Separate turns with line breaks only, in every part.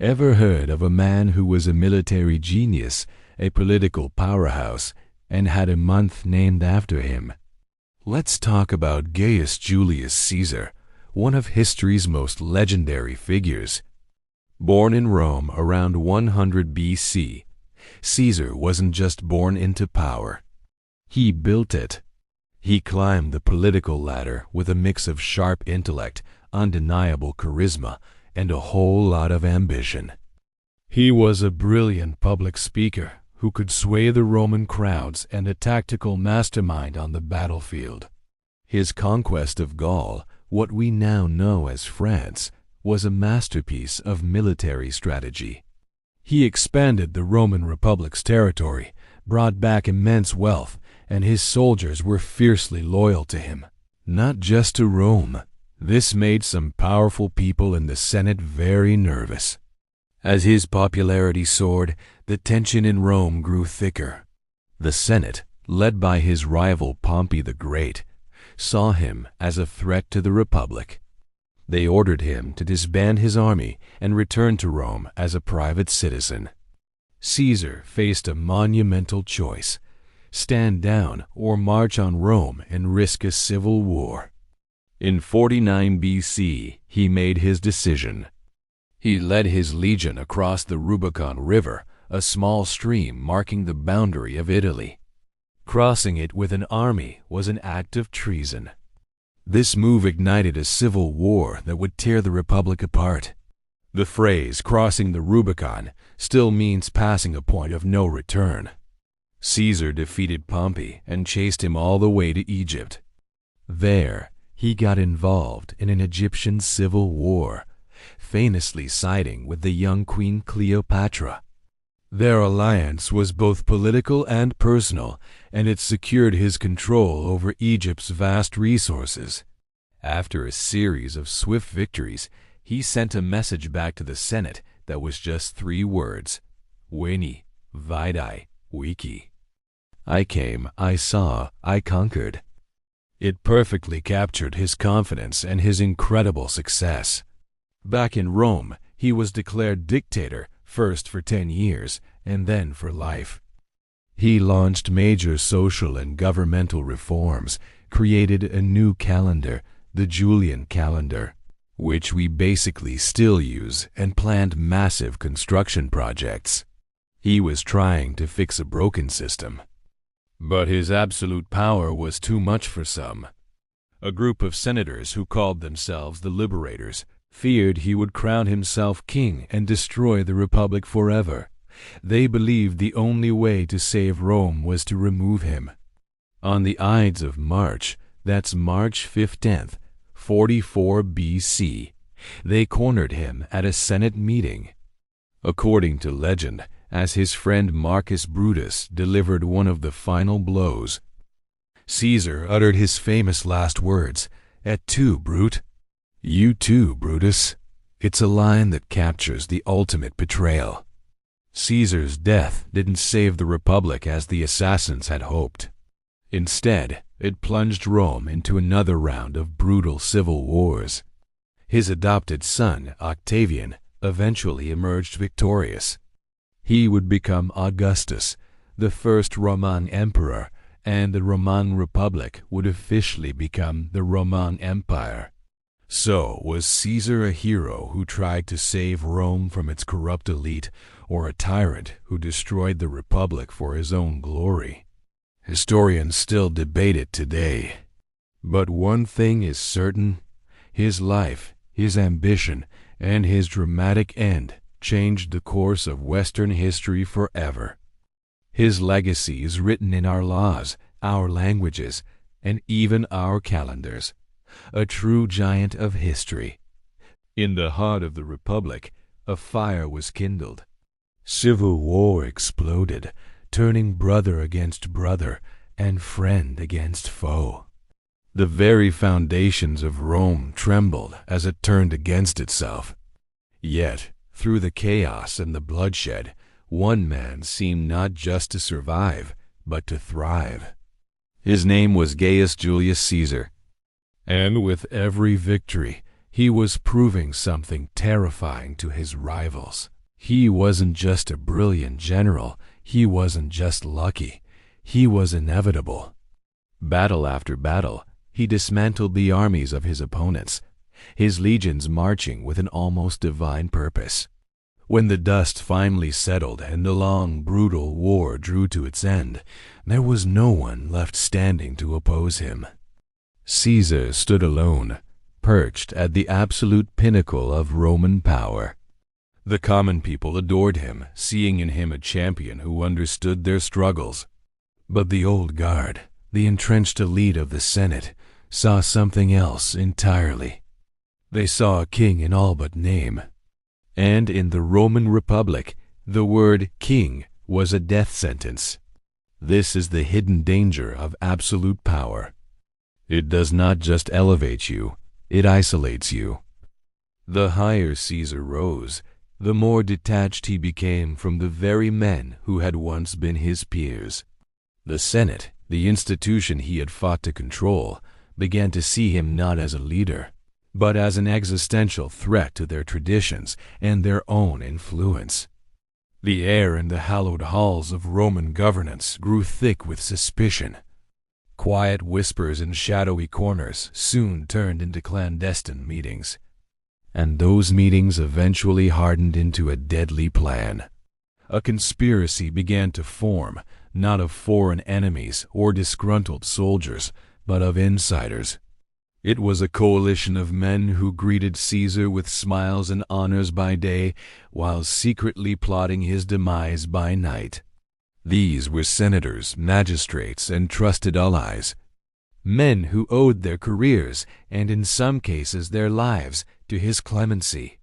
Ever heard of a man who was a military genius, a political powerhouse, and had a month named after him? Let's talk about Gaius Julius Caesar, one of history's most legendary figures. Born in Rome around 100 BC, Caesar wasn't just born into power. He built it. He climbed the political ladder with a mix of sharp intellect, undeniable charisma, and a whole lot of ambition. He was a brilliant public speaker who could sway the Roman crowds and a tactical mastermind on the battlefield. His conquest of Gaul, what we now know as France, was a masterpiece of military strategy. He expanded the Roman Republic's territory, brought back immense wealth, and his soldiers were fiercely loyal to him. Not just to Rome. This made some powerful people in the Senate very nervous. As his popularity soared, the tension in Rome grew thicker. The Senate, led by his rival Pompey the Great, saw him as a threat to the Republic. They ordered him to disband his army and return to Rome as a private citizen. Caesar faced a monumental choice: stand down or march on Rome and risk a civil war. In 49 BC, he made his decision. He led his legion across the Rubicon River, a small stream marking the boundary of Italy. Crossing it with an army was an act of treason. This move ignited a civil war that would tear the Republic apart. The phrase "crossing the Rubicon" still means passing a point of no return. Caesar defeated Pompey and chased him all the way to Egypt. There, he got involved in an Egyptian civil war, famously siding with the young Queen Cleopatra. Their alliance was both political and personal, and it secured his control over Egypt's vast resources. After a series of swift victories, he sent a message back to the Senate that was just 3 words: Veni, Vidi, Vici. I came, I saw, I conquered. It perfectly captured his confidence and his incredible success. Back in Rome, he was declared dictator, first for 10 years and then for life. He launched major social and governmental reforms, created a new calendar, the Julian calendar, which we basically still use, and planned massive construction projects. He was trying to fix a broken system. But his absolute power was too much for some. A group of senators who called themselves the Liberators feared he would crown himself king and destroy the Republic forever. They believed the only way to save Rome was to remove him. On the Ides of March, that's March 15th, 44 BC, they cornered him at a Senate meeting. According to legend, as his friend Marcus Brutus delivered one of the final blows, Caesar uttered his famous last words, "Et tu, Brute?" You too, Brutus. It's a line that captures the ultimate betrayal. Caesar's death didn't save the Republic as the assassins had hoped. Instead, it plunged Rome into another round of brutal civil wars. His adopted son, Octavian, eventually emerged victorious. He would become Augustus, the first Roman emperor, and the Roman Republic would officially become the Roman Empire. So, was Caesar a hero who tried to save Rome from its corrupt elite, or a tyrant who destroyed the Republic for his own glory? Historians still debate it today. But one thing is certain: his life, his ambition, and his dramatic end changed the course of Western history forever. His legacy is written in our laws, our languages, and even our calendars. A true giant of history. In the heart of the Republic, a fire was kindled. Civil war exploded, turning brother against brother and friend against foe. The very foundations of Rome trembled as it turned against itself. Yet, through the chaos and the bloodshed, one man seemed not just to survive, but to thrive. His name was Gaius Julius Caesar. And with every victory, He was proving something terrifying to his rivals. He wasn't just a brilliant general. He wasn't just lucky. He was inevitable. Battle after battle, he dismantled the armies of his opponents, his legions marching with an almost divine purpose. When the dust finally settled and the long, brutal war drew to its end, there was no one left standing to oppose him. Caesar stood alone, perched at the absolute pinnacle of Roman power. The common people adored him, seeing in him a champion who understood their struggles. But the old guard, the entrenched elite of the Senate, saw something else entirely. They saw a king in all but name. And in the Roman Republic, the word king was a death sentence. This is the hidden danger of absolute power. It does not just elevate you, it isolates you. The higher Caesar rose, the more detached he became from the very men who had once been his peers. The Senate, the institution he had fought to control, began to see him not as a leader, but as an existential threat to their traditions and their own influence. The air in the hallowed halls of Roman governance grew thick with suspicion. Quiet whispers in shadowy corners soon turned into clandestine meetings. And those meetings eventually hardened into a deadly plan. A conspiracy began to form, not of foreign enemies or disgruntled soldiers, but of insiders. It was a coalition of men who greeted Caesar with smiles and honors by day, while secretly plotting his demise by night. These were senators, magistrates, and trusted allies. Men who owed their careers, and in some cases their lives, to his clemency.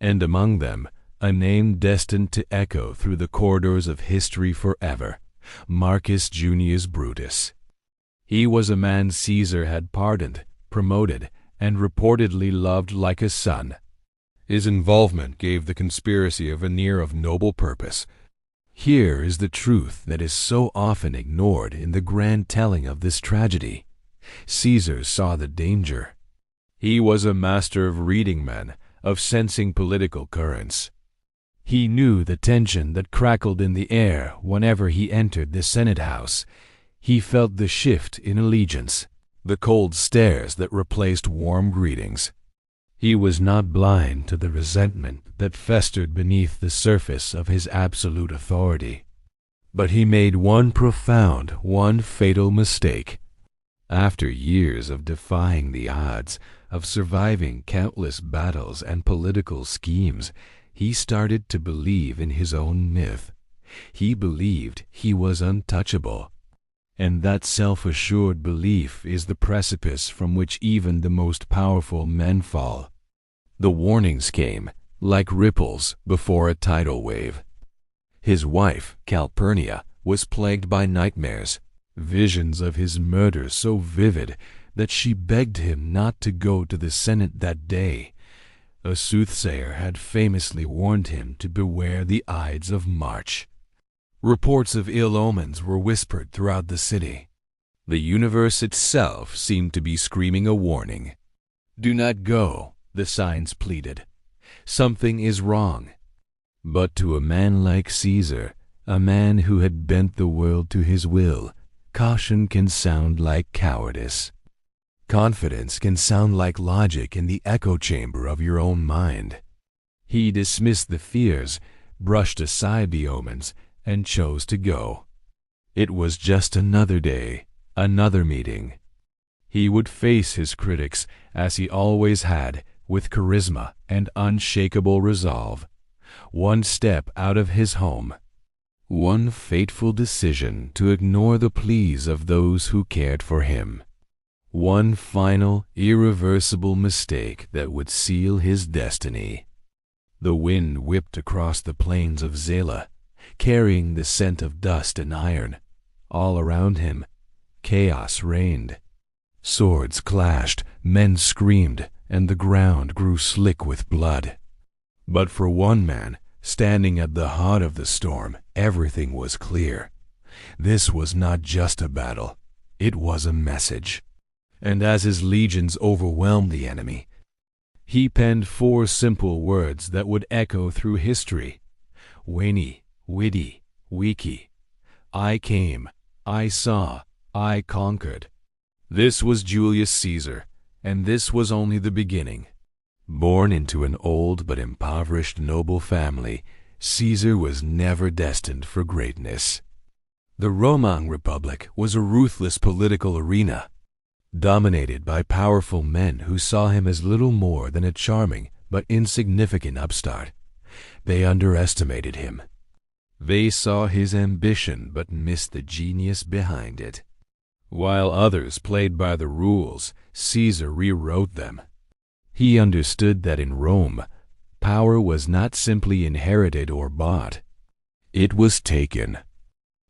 And among them, a name destined to echo through the corridors of history forever, Marcus Junius Brutus. He was a man Caesar had pardoned, promoted, and reportedly loved like a son. His involvement gave the conspiracy a veneer of noble purpose. Here is the truth that is so often ignored in the grand telling of this tragedy. Caesar saw the danger. He was a master of reading men, of sensing political currents. He knew the tension that crackled in the air whenever he entered the Senate House. He felt the shift in allegiance, the cold stares that replaced warm greetings. He was not blind to the resentment that festered beneath the surface of his absolute authority. But he made one profound, one fatal mistake. After years of defying the odds, of surviving countless battles and political schemes, he started to believe in his own myth. He believed he was untouchable. And that self-assured belief is the precipice from which even the most powerful men fall. The warnings came, like ripples before a tidal wave. His wife, Calpurnia, was plagued by nightmares, visions of his murder so vivid that she begged him not to go to the Senate that day. A soothsayer had famously warned him to beware the Ides of March. Reports of ill omens were whispered throughout the city. The universe itself seemed to be screaming a warning. "Do not go," the signs pleaded. "Something is wrong." But to a man like Caesar, a man who had bent the world to his will, caution can sound like cowardice. Confidence can sound like logic in the echo chamber of your own mind. He dismissed the fears, brushed aside the omens, and chose to go. It was just another day, another meeting. He would face his critics, as he always had, with charisma and unshakable resolve. One step out of his home. One fateful decision to ignore the pleas of those who cared for him. One final, irreversible mistake that would seal his destiny. The wind whipped across the plains of Zela, carrying the scent of dust and iron. All around him, chaos reigned. Swords clashed, men screamed, and the ground grew slick with blood. But for one man, standing at the heart of the storm, everything was clear. This was not just a battle, it was a message. And as his legions overwhelmed the enemy, He penned 4 simple words that would echo through history: Veni, Vidi, Vici. I came, I saw, I conquered. This was Julius Caesar, and this was only the beginning. Born into an old but impoverished noble family, Caesar was never destined for greatness. The Roman Republic was a ruthless political arena, dominated by powerful men who saw him as little more than a charming but insignificant upstart. They underestimated him. They saw his ambition but missed the genius behind it. While others played by the rules, Caesar rewrote them. He understood that in Rome, power was not simply inherited or bought. It was taken.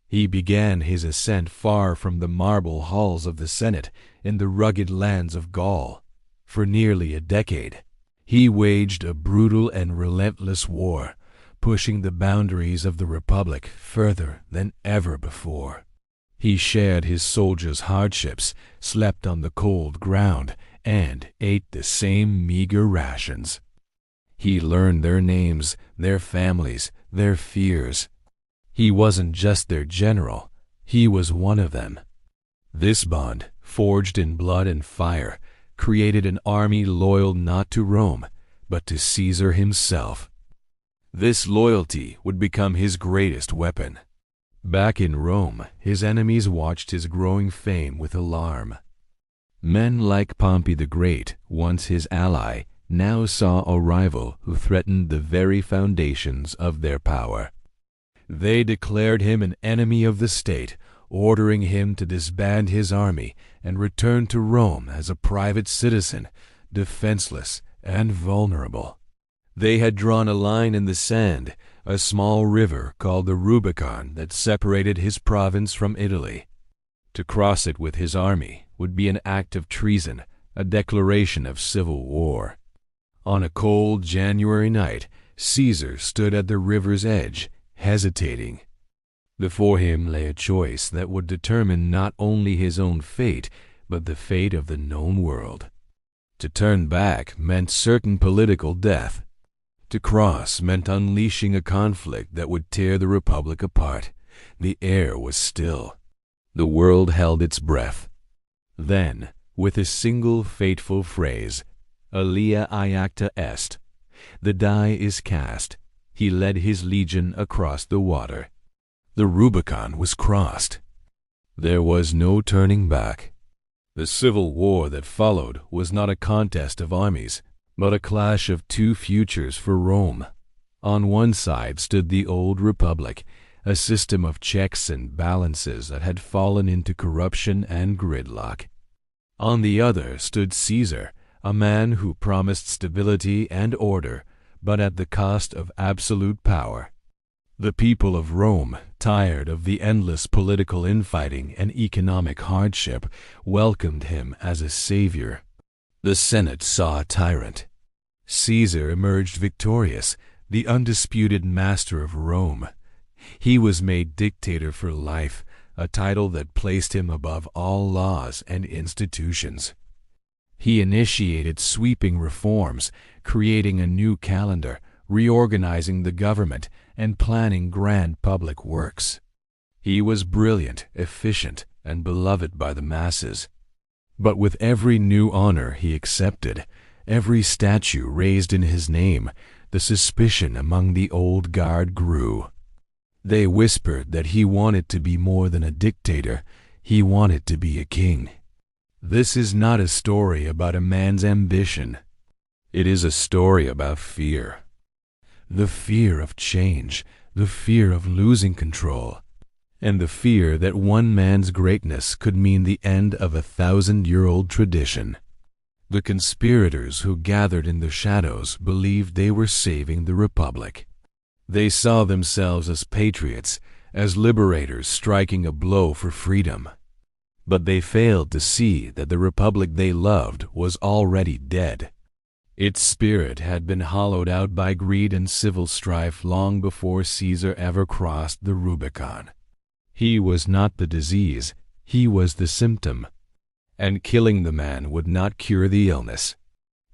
He began his ascent far from the marble halls of the Senate in the rugged lands of Gaul. For nearly a decade, he waged a brutal and relentless war, pushing the boundaries of the Republic further than ever before. He shared his soldiers' hardships, slept on the cold ground, and ate the same meager rations. He learned their names, their families, their fears. He wasn't just their general, he was one of them. This bond, forged in blood and fire, created an army loyal not to Rome, but to Caesar himself. This loyalty would become his greatest weapon. Back in Rome, his enemies watched his growing fame with alarm. Men like Pompey the Great, once his ally, now saw a rival who threatened the very foundations of their power. They declared him an enemy of the state, ordering him to disband his army and return to Rome as a private citizen, defenseless and vulnerable. They had drawn a line in the sand, a small river called the Rubicon that separated his province from Italy. To cross it with his army would be an act of treason, a declaration of civil war. On a cold January night, Caesar stood at the river's edge, hesitating. Before him lay a choice that would determine not only his own fate, but the fate of the known world. To turn back meant certain political death. To cross meant unleashing a conflict that would tear the Republic apart. The air was still. The world held its breath. Then, with a single fateful phrase, Alia iacta est, the die is cast, he led his legion across the water. The Rubicon was crossed. There was no turning back. The civil war that followed was not a contest of armies, but a clash of 2 futures for Rome. On one side stood the old Republic, a system of checks and balances that had fallen into corruption and gridlock. On the other stood Caesar, a man who promised stability and order, but at the cost of absolute power. The people of Rome, tired of the endless political infighting and economic hardship, welcomed him as a savior. The Senate saw a tyrant. Caesar emerged victorious, the undisputed master of Rome. He was made dictator for life, a title that placed him above all laws and institutions. He initiated sweeping reforms, creating a new calendar, reorganizing the government, and planning grand public works. He was brilliant, efficient, and beloved by the masses. But with every new honor he accepted, every statue raised in his name, the suspicion among the old guard grew. They whispered that he wanted to be more than a dictator, he wanted to be a king. This is not a story about a man's ambition. It is a story about fear. The fear of change, the fear of losing control, and the fear that one man's greatness could mean the end of a 1,000-year-old tradition. The conspirators who gathered in the shadows believed they were saving the Republic. They saw themselves as patriots, as liberators striking a blow for freedom. But they failed to see that the Republic they loved was already dead. Its spirit had been hollowed out by greed and civil strife long before Caesar ever crossed the Rubicon. He was not the disease, he was the symptom. And killing the man would not cure the illness.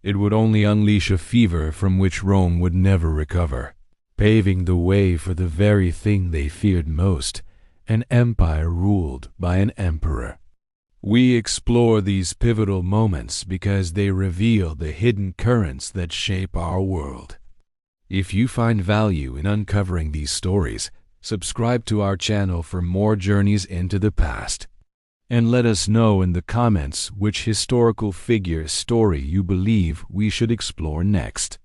It would only unleash a fever from which Rome would never recover, paving the way for the very thing they feared most, an empire ruled by an emperor. We explore these pivotal moments because they reveal the hidden currents that shape our world. If you find value in uncovering these stories, subscribe to our channel for more journeys into the past. And let us know in the comments which historical figure story you believe we should explore next.